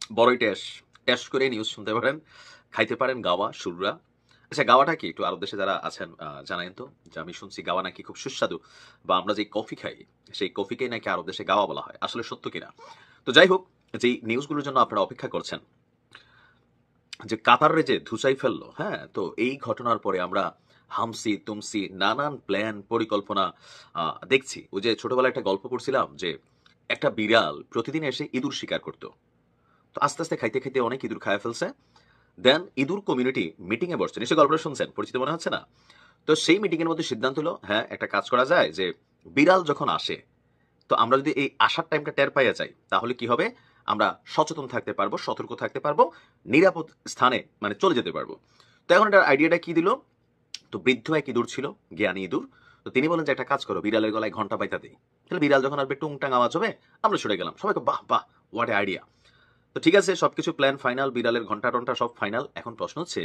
বড়ই ট্যাশ ট্যাশ করে নিউজ শুনতে পারেন, খাইতে পারেন গাওয়া সুররা। আচ্ছা, গাওয়াটা কি একটু আরব দেশে যারা আছেন জানাইন তো, যে আমি শুনছি গাওয়া নাকি খুব সুস্বাদু, বা আমরা যে কফি খাই সেই কফিকেই নাকি আরব দেশে গাওয়া বলা হয়, আসলে সত্য কিনা? তো যাই হোক, যে নিউজগুলোর জন্য আপনারা অপেক্ষা করছেন, যে কাতারে যে ধুসাই ফেললো, হ্যাঁ, তো এই ঘটনার পরে আমরা হামসি তুমসি নানান প্ল্যান পরিকল্পনা দেখছি। ওই যে ছোটবেলায় একটা গল্প পড়ছিলাম যে একটা বিড়াল প্রতিদিন এসে ইঁদুর শিকার করতো। তো আস্তে আস্তে খাইতে খাইতে অনেক ইঁদুর খায় ফেলছে। দেন ইঁদুর কমিউনিটি মিটিং এ বসছে, নিশ্চয়ই গল্পটা শুনছেন, পরিচিত মনে হচ্ছে না? তো সেই মিটিং এর মধ্যে সিদ্ধান্ত হলো, হ্যাঁ, একটা কাজ করা যায় যে বিড়াল যখন আসে, তো আমরা যদি এই আসার টাইমটা টের পাইয়া যাই, তাহলে কি হবে? আমরা সচেতন থাকতে পারবো, সতর্ক থাকতে পারবো, নিরাপদ স্থানে মানে চলে যেতে পারবো। তো এখন এটার আইডিয়াটা কি দিল? তো বৃদ্ধ এক ইঁদুর ছিল, জ্ঞানী ইঁদুর। তো তিনি বলেন যে একটা কাজ করো, বিড়ালের গলায় ঘন্টা পাইতা দিই, তাহলে বিড়াল যখন আসবে টুংটাং আওয়াজ হবে, আমরা সরে গেলাম। সবাইকে বাহ বাহ, হোয়াট এ আইডিয়া। তো ঠিক আছে, সবকিছু প্ল্যান ফাইনাল, বিড়ালের ঘন্টা টন্টা সব ফাইনাল। এখন প্রশ্ন হচ্ছে,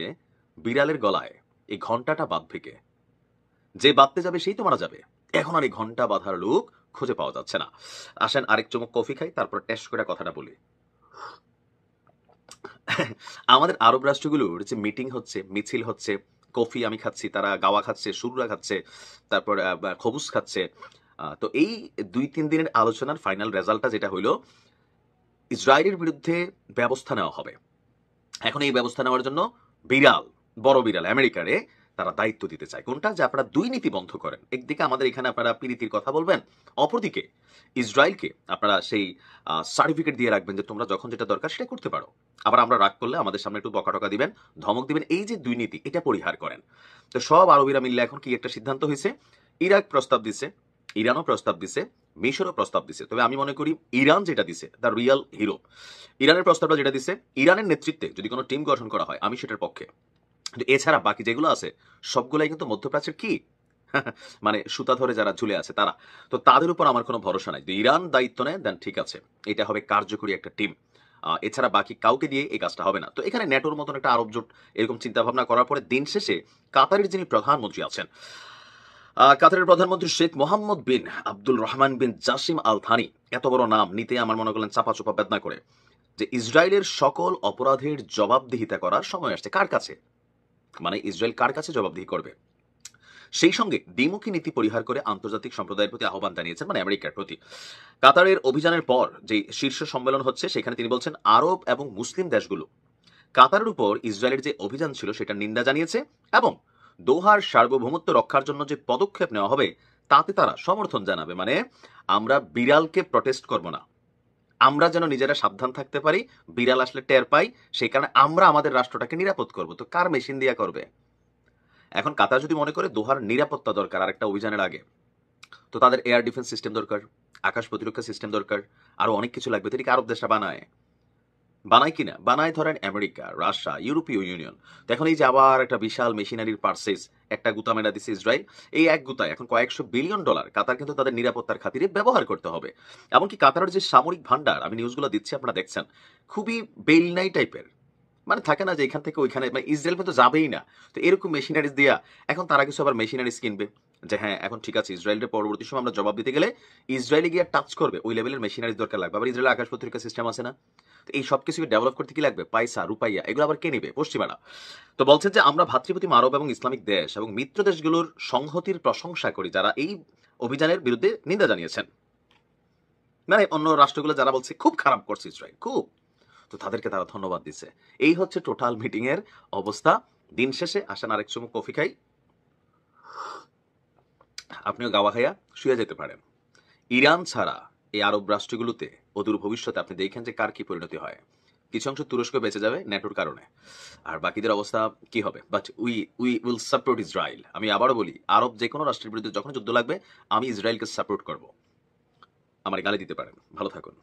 বিড়ালের গলায় এই ঘন্টাটা বাঁধবে কে? যে বাঁধতে যাবে সেই তো মারা যাবে। এখন আর এই ঘন্টা বাঁধার লোক খুঁজে পাওয়া যাচ্ছে না। আসেন আরেক চুমুক কফি খাই, তারপর টেস্ট করে কথাটা বলি। আমাদের আরব রাষ্ট্রগুলোর যে মিটিং হচ্ছে, মিছিল হচ্ছে, কফি আমি খাচ্ছি, তারা গাওয়া খাচ্ছে, সুররা খাচ্ছে, তারপর খবুজ খাচ্ছে। তো এই ২-৩ দিনের আলোচনার ফাইনাল রেজাল্টটা যেটা হইলো, ইসরায়েলের বিরুদ্ধে ব্যবস্থা নেওয়া হবে। এখন এই ব্যবস্থা নেওয়ার জন্য বিড়াল, বড় বিড়াল আমেরিকারে তারা দায়িত্ব দিতে চায়। কোনটা? যে আপনারা দুর্নীতি বন্ধ করেন। একদিকে আমাদের এখানে আপনারা পিরিতির কথা বলবেন, অপরদিকে ইসরায়েলকে আপনারা সেই সার্টিফিকেট দিয়ে রাখবেন যে তোমরা যখন যেটা দরকার সেটা করতে পারো। আবার আমরা রাগ করলে আমাদের সামনে একটু বকাটকা দিবেন, ধমক দিবেন। এই যে দুর্নীতি, এটা পরিহার করেন। তো সব আরবিরা মিললে এখন কি একটা সিদ্ধান্ত হয়েছে? ইরাক প্রস্তাব দিছে, ইরানও প্রস্তাব দিছে, মিশরও প্রস্তাব দিছে। তবে আমি মনে করি ইরান যেটা দিছে, দ্য রিয়াল হিরো। ইরানের প্রস্তাবটা যেটা দিছে, ইরানের নেতৃত্বে যদি কোনো টিম গঠন করা হয়, আমি সেটার পক্ষে। কিন্তু এছাড়া বাকি যেগুলো আছে, সবগুলাই কিন্তু মধ্যপ্রাচ্যের কি মানে সুতা ধরে যারা ঝুলে আছে তারা। তো তাদের উপর আমার কোনো ভরসা নাই। যদি ইরান দায়িত্ব নেয়, দেন ঠিক আছে, এটা হবে কার্যকরী একটা টিম। এছাড়া বাকি কাউকে দিয়ে এই কাজটা হবে না। তো এখানে ন্যাটোর মতন একটা আরব জোট এরকম চিন্তা ভাবনা করার পরে দিন শেষে কাতারের যিনি প্রধানমন্ত্রী আছেন, কাতারের প্রধানমন্ত্রী শেখ মোহাম্মদ বিন আব্দুল রহমান বিন জাসিম আল থানি, এত বড় নাম নিতে আমার মনে করলেন চাপা চোপা বেদনা করে, যে ইসরায়েলের সকল অপরাধের জবাবদিহিতা করার সময় আসছে। কার কাছে? মানে ইসরায়েল কার কাছে জবাবদিহি করবে? সেই সঙ্গে দ্বিমুখী নীতি পরিহার করে আন্তর্জাতিক সম্প্রদায়ের প্রতি আহ্বান জানিয়েছেন, মানে আমেরিকার প্রতি। কাতারের অভিযানের পর যে শীর্ষ সম্মেলন হচ্ছে, সেখানে তিনি বলছেন আরব এবং মুসলিম দেশগুলো কাতারের উপর ইসরায়েলের যে অভিযান ছিল সেটার নিন্দা জানিয়েছে, এবং দোহার সার্বভৌমত্ব রক্ষার জন্য যে পদক্ষেপ নেওয়া হবে তাতে তারা সমর্থন জানাবে। মানে আমরা বিড়ালকে প্রটেস্ট করব না, আমরা যেন নিজেরা সাবধান থাকতে পারি, বিড়াল আসলে টের পাই, সেই কারণে আমরা আমাদের রাষ্ট্রটাকে নিরাপদ করব। তো কার মেশিন দিয়া করবে? এখন কাতার যদি মনে করে দোহার নিরাপত্তা দরকার আর একটা অভিযানের আগে, তো তাদের এয়ার ডিফেন্স সিস্টেম দরকার, আকাশ প্রতিরক্ষা সিস্টেম দরকার, আরো অনেক কিছু লাগবে। তো এদিকে আরব দেশটা বানায়, বানায় কিনা? বানায় ধরেন আমেরিকা, রাশিয়া, ইউরোপীয় ইউনিয়ন। তো এখন এই যে আবার একটা বিশাল মেশিনারির পার্সেস একটা গুতা মেরা দিচ্ছে ইসরায়েল, এই এক গুতায় এখন কয়েকশো বিলিয়ন ডলার কাতার কিন্তু তাদের নিরাপত্তার খাতিরে ব্যবহার করতে হবে। এমনকি কাতারের যে সামরিক ভান্ডার, আমি নিউজগুলো দিচ্ছি আপনারা দেখছেন, খুবই বেইলনাই টাইপের। মানে থাকে না যে এখান থেকে ওইখানে, মানে ইসরায়েল কিন্তু যাবেই না। তো এরকম মেশিনারিজ দিয়া এখন তারা কিছু আবার মেশিনারিজ কিনবে, যে হ্যাঁ এখন ঠিক আছে, ইসরায়েলের পরবর্তী সময় আমরা জবাব দিতে গেলে ইসরায়েলে গিয়ে টাচ করবে ওই লেভেলের মেশিনারিজ দরকার লাগবে। আবার ইসরায়েলের আকাশ প্রতিরক্ষা সিস্টেম আছে না? তো এই সব কিছুকে ডেভেলপ করতে কি লাগবে? পয়সা, রুপাইয়া, এগুলো আবার কে নেবে? পশ্চিমারা। তো বলছেন যে আমরা ভাতৃপ্রতিম আরব এবং ইসলামিক দেশ এবং মিত্র দেশগুলোর সংহতির প্রশংসা করি, যারা এই অভিযানের বিরুদ্ধে নিন্দা জানিয়েছেন। মানে অন্য রাষ্ট্রগুলো যারা বলছে খুব খারাপ করছে ইসরায়েল, খুব, তো তাদেরকে তারা ধন্যবাদ দিচ্ছে। এই হচ্ছে টোটাল মিটিং এর অবস্থা। দিন শেষে আসেন আরেক চুমুক কফি খাই, আপনিও গাওয়া খাইয়া শুয়ে যেতে পারেন। ইরান ছাড়া এই আরব রাষ্ট্রগুলোতে অদূর ভবিষ্যতে আপনি দেখেন যে কার কি পরিণতি হয়। কিছু অংশ তুরস্ক বেঁচে যাবে ন্যাটোর কারণে, আর বাকিদের অবস্থা কি হবে? But we we will support Israel. আমি আবারও বলি, আরব যে কোনো রাষ্ট্রের বিরুদ্ধে যখন যুদ্ধ লাগবে, আমি ইসরায়েলকে সাপোর্ট করব। আমার গালি দিতে পারেন। ভালো থাকুন।